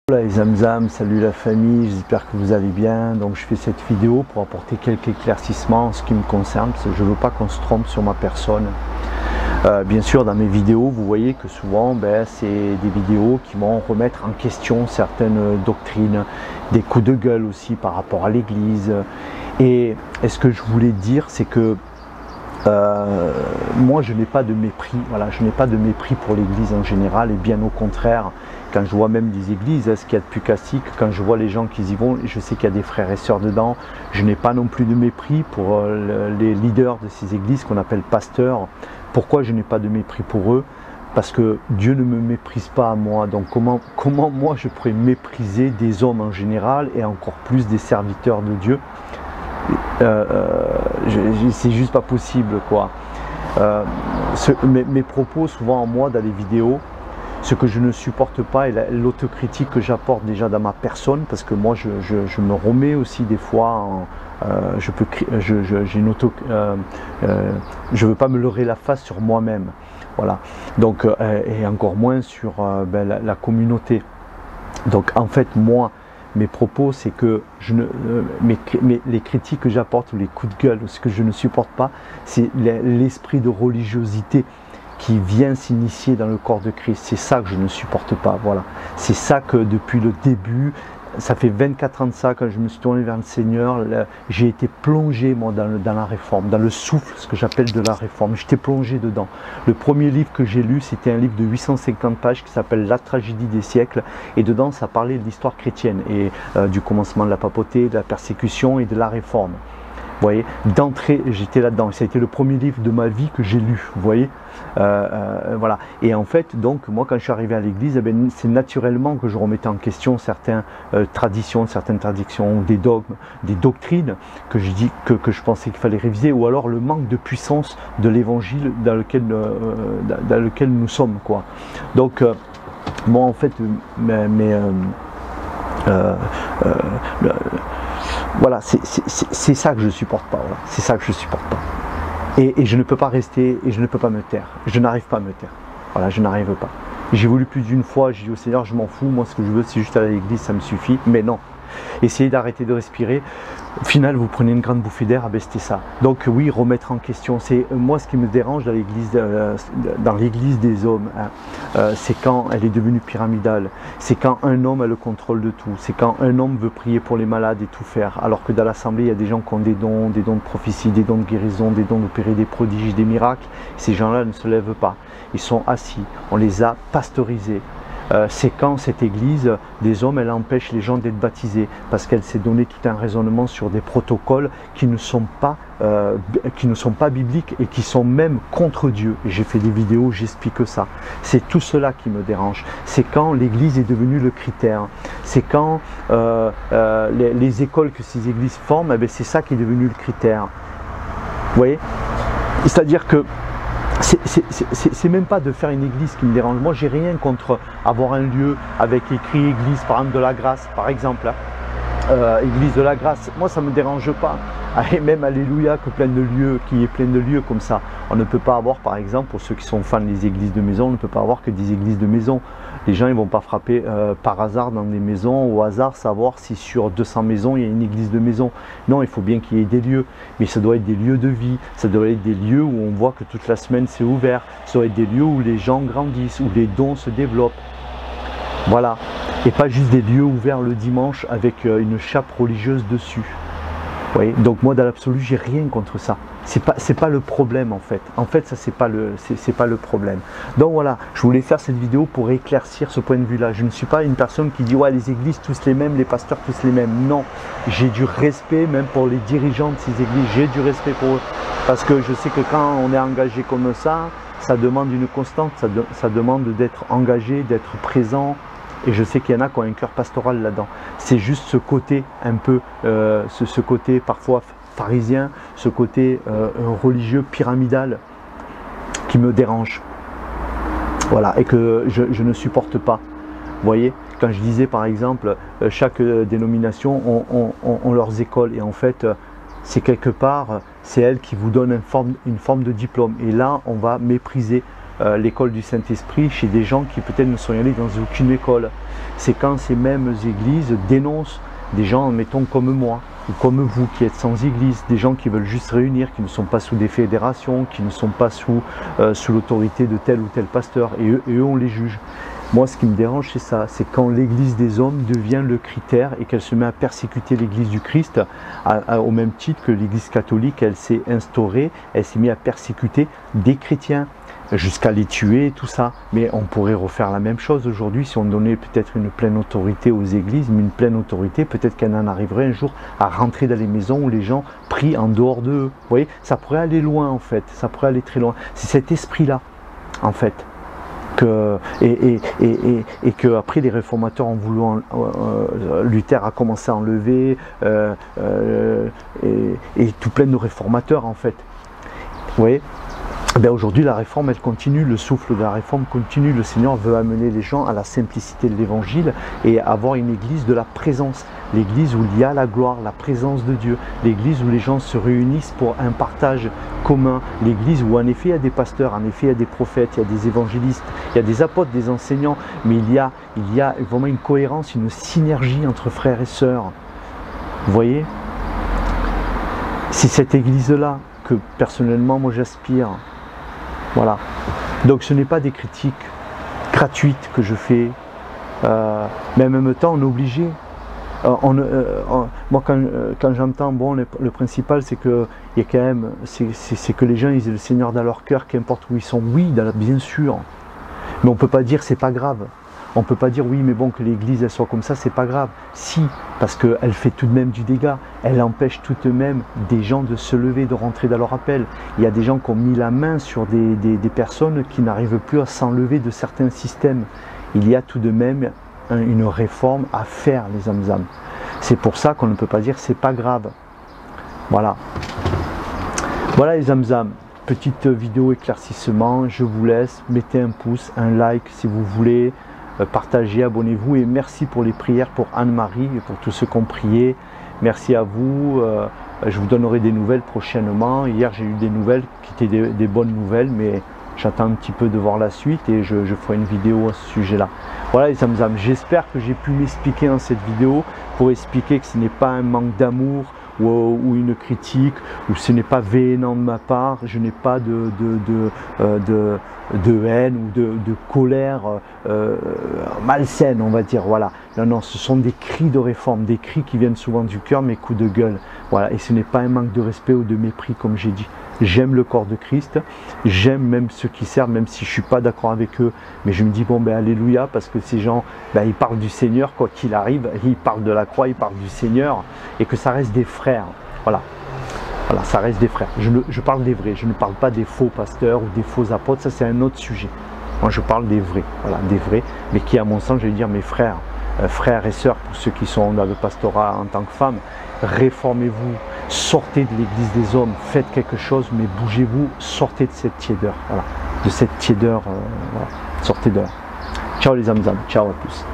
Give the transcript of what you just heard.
Hola les Zamzam, salut la famille, j'espère que vous allez bien. Donc je fais cette vidéo pour apporter quelques éclaircissements en ce qui me concerne, parce que je ne veux pas qu'on se trompe sur ma personne. Bien sûr, dans mes vidéos, vous voyez que souvent c'est des vidéos qui vont remettre en question certaines doctrines, des coups de gueule aussi par rapport à l'église. Et ce que je voulais dire, c'est que moi je n'ai pas de mépris, voilà, je n'ai pas de mépris pour l'église en général, et bien au contraire, quand je vois même des églises, ce qu'il y a de plus classique, quand je vois les gens qui y vont, je sais qu'il y a des frères et sœurs dedans, je n'ai pas non plus de mépris pour les leaders de ces églises qu'on appelle pasteurs. Pourquoi je n'ai pas de mépris pour eux? Parce que Dieu ne me méprise pas à moi, donc comment moi je pourrais mépriser des hommes en général et encore plus des serviteurs de Dieu? C'est juste pas possible quoi. Mes propos souvent en moi dans les vidéos, ce que je ne supporte pas est l'autocritique que j'apporte déjà dans ma personne, parce que moi je me remets aussi des fois je veux pas me leurrer la face sur moi-même, voilà. Donc et encore moins sur la communauté. Donc en fait moi, mes propos, c'est que les critiques que j'apporte ou les coups de gueule, ce que je ne supporte pas, c'est l'esprit de religiosité qui vient s'initier dans le corps de Christ. C'est ça que je ne supporte pas, voilà. C'est ça que depuis le début, ça fait 24 ans de ça, quand je me suis tourné vers le Seigneur, j'ai été plongé moi dans la réforme, dans le souffle, ce que j'appelle de la réforme. J'étais plongé dedans. Le premier livre que j'ai lu, c'était un livre de 850 pages qui s'appelle La tragédie des siècles, et dedans ça parlait de l'histoire chrétienne et du commencement de la papauté, de la persécution et de la réforme. Vous voyez, d'entrée, j'étais là-dedans. Ça a été le premier livre de ma vie que j'ai lu, vous voyez. Voilà. Et en fait, donc, moi, quand je suis arrivé à l'église, c'est naturellement que je remettais en question certaines traditions, des dogmes, des doctrines que je pensais qu'il fallait réviser, ou alors le manque de puissance de l'évangile dans lequel nous sommes, quoi. Donc, moi, en fait, voilà, c'est ça que je supporte pas. Voilà. C'est ça que je supporte pas. Et je ne peux pas rester, et je ne peux pas me taire. Je n'arrive pas à me taire. Voilà, je n'arrive pas. J'ai voulu plus d'une fois, j'ai dit au Seigneur, je m'en fous, moi ce que je veux c'est juste aller à l'église, ça me suffit. Mais non. Essayez d'arrêter de respirer. Au final, vous prenez une grande bouffée d'air, c'était ça. Donc oui, remettre en question. C'est moi ce qui me dérange dans l'église des hommes, hein, c'est quand elle est devenue pyramidale. C'est quand un homme a le contrôle de tout. C'est quand un homme veut prier pour les malades et tout faire. Alors que dans l'assemblée, il y a des gens qui ont des dons de prophétie, des dons de guérison, des dons d'opérer des prodiges, des miracles. Ces gens-là ne se lèvent pas. Ils sont assis. On les a pasteurisés. C'est quand cette église des hommes, elle empêche les gens d'être baptisés, parce qu'elle s'est donné tout un raisonnement sur des protocoles qui ne sont pas bibliques et qui sont même contre Dieu. Et j'ai fait des vidéos, j'explique ça. C'est tout cela qui me dérange. C'est quand l'église est devenue le critère. C'est quand les écoles que ces églises forment, c'est ça qui est devenu le critère. Vous voyez? C'est-à-dire que c'est même pas de faire une église qui me dérange. Moi, j'ai rien contre avoir un lieu avec écrit église, par exemple, de la grâce, par exemple. Église de la grâce, moi, ça me dérange pas. Et même, alléluia, qu'il y ait plein de lieux comme ça. On ne peut pas avoir, par exemple, pour ceux qui sont fans des églises de maison, on ne peut pas avoir que des églises de maison. Les gens, ils vont pas frapper par hasard dans des maisons, au hasard, savoir si sur 200 maisons, il y a une église de maison. Non, il faut bien qu'il y ait des lieux. Mais ça doit être des lieux de vie. Ça doit être des lieux où on voit que toute la semaine, c'est ouvert. Ça doit être des lieux où les gens grandissent, où les dons se développent. Voilà. Et pas juste des lieux ouverts le dimanche avec une chape religieuse dessus. Vous voyez, donc moi dans l'absolu j'ai rien contre ça. C'est pas le problème en fait. En fait ça c'est pas le problème. Donc voilà, je voulais faire cette vidéo pour éclaircir ce point de vue là. Je ne suis pas une personne qui dit ouais les églises tous les mêmes, les pasteurs tous les mêmes. Non, j'ai du respect même pour les dirigeants de ces églises. J'ai du respect pour eux parce que je sais que quand on est engagé comme ça demande une constante, ça demande d'être engagé, d'être présent. Et je sais qu'il y en a qui ont un cœur pastoral là-dedans. C'est juste ce côté un peu, ce côté parfois pharisien, ce côté religieux, pyramidal, qui me dérange. Voilà, et que je ne supporte pas. Vous voyez, quand je disais par exemple, chaque dénomination ont leurs écoles, et en fait, c'est quelque part, c'est elle qui vous donne une forme de diplôme. Et là, on va mépriser l'école du Saint-Esprit chez des gens qui peut-être ne sont allés dans aucune école. C'est quand ces mêmes églises dénoncent des gens, mettons comme moi, ou comme vous qui êtes sans église, des gens qui veulent juste se réunir, qui ne sont pas sous des fédérations, qui ne sont pas sous l'autorité de tel ou tel pasteur, et eux on les juge. Moi ce qui me dérange c'est ça, c'est quand l'église des hommes devient le critère et qu'elle se met à persécuter l'église du Christ, au même titre que l'église catholique, elle s'est instaurée, elle s'est mise à persécuter des chrétiens, jusqu'à les tuer et tout ça. Mais on pourrait refaire la même chose aujourd'hui si on donnait peut-être une pleine autorité aux églises, mais une pleine autorité, peut-être qu'elle en arriverait un jour à rentrer dans les maisons où les gens prient en dehors d'eux. Vous voyez, ça pourrait aller loin en fait, ça pourrait aller très loin. C'est cet esprit-là, en fait, et que après les réformateurs ont voulu, Luther a commencé à enlever, et tout plein de réformateurs en fait. Vous voyez, ben aujourd'hui la réforme elle continue, le souffle de la réforme continue, le Seigneur veut amener les gens à la simplicité de l'évangile et avoir une église de la présence, l'église où il y a la gloire, la présence de Dieu, l'église où les gens se réunissent pour un partage commun, l'église où en effet il y a des pasteurs, en effet il y a des prophètes, il y a des évangélistes, il y a des apôtres, des enseignants, mais il y a vraiment une cohérence, une synergie entre frères et sœurs. Vous voyez, c'est cette église-là que personnellement moi j'aspire. Voilà, donc ce n'est pas des critiques gratuites que je fais, mais en même temps on est obligé. Moi quand j'entends, bon, le principal c'est que il y a quand même, c'est que les gens ils aient le Seigneur dans leur cœur, qu'importe où ils sont, oui, bien sûr, mais on peut pas dire c'est pas grave. On ne peut pas dire oui mais bon que l'église elle soit comme ça, c'est pas grave. Si, parce qu'elle fait tout de même du dégât, elle empêche tout de même des gens de se lever, de rentrer dans leur appel. Il y a des gens qui ont mis la main sur des personnes qui n'arrivent plus à s'enlever de certains systèmes. Il y a tout de même une réforme à faire les âmes. C'est pour ça qu'on ne peut pas dire c'est pas grave. Voilà. Voilà les âmes. Petite vidéo éclaircissement, je vous laisse, mettez un pouce, un like si vous voulez. Partagez, abonnez-vous et merci pour les prières pour Anne-Marie et pour tous ceux qui ont prié. Merci à vous. Je vous donnerai des nouvelles prochainement. Hier j'ai eu des nouvelles qui étaient des bonnes nouvelles, mais j'attends un petit peu de voir la suite et je ferai une vidéo à ce sujet-là. Voilà les âmes, j'espère que j'ai pu m'expliquer dans cette vidéo pour expliquer que ce n'est pas un manque d'amour ou une critique, ou ce n'est pas véhément de ma part, je n'ai pas de haine ou de colère malsaine, on va dire, voilà. Non, ce sont des cris de réforme, des cris qui viennent souvent du cœur, mes coups de gueule, voilà, et ce n'est pas un manque de respect ou de mépris, comme j'ai dit. J'aime le corps de Christ, j'aime même ceux qui servent, même si je ne suis pas d'accord avec eux, mais je me dis, bon, ben, alléluia, parce que ces gens, ben, ils parlent du Seigneur, quoi qu'il arrive, ils parlent de la croix, ils parlent du Seigneur, et que ça reste des frères, voilà. Voilà, ça reste des frères. Je parle des vrais, je ne parle pas des faux pasteurs ou des faux apôtres, ça c'est un autre sujet. Moi je parle des vrais, voilà, des vrais, mais qui à mon sens, je vais dire mes frères, frères et sœurs, pour ceux qui sont dans le pastorat en tant que femmes, réformez-vous, sortez de l'église des hommes, faites quelque chose, mais bougez-vous, sortez de cette tiédeur, voilà, de cette tiédeur, voilà, sortez de là. Ciao les âmes, ciao à tous.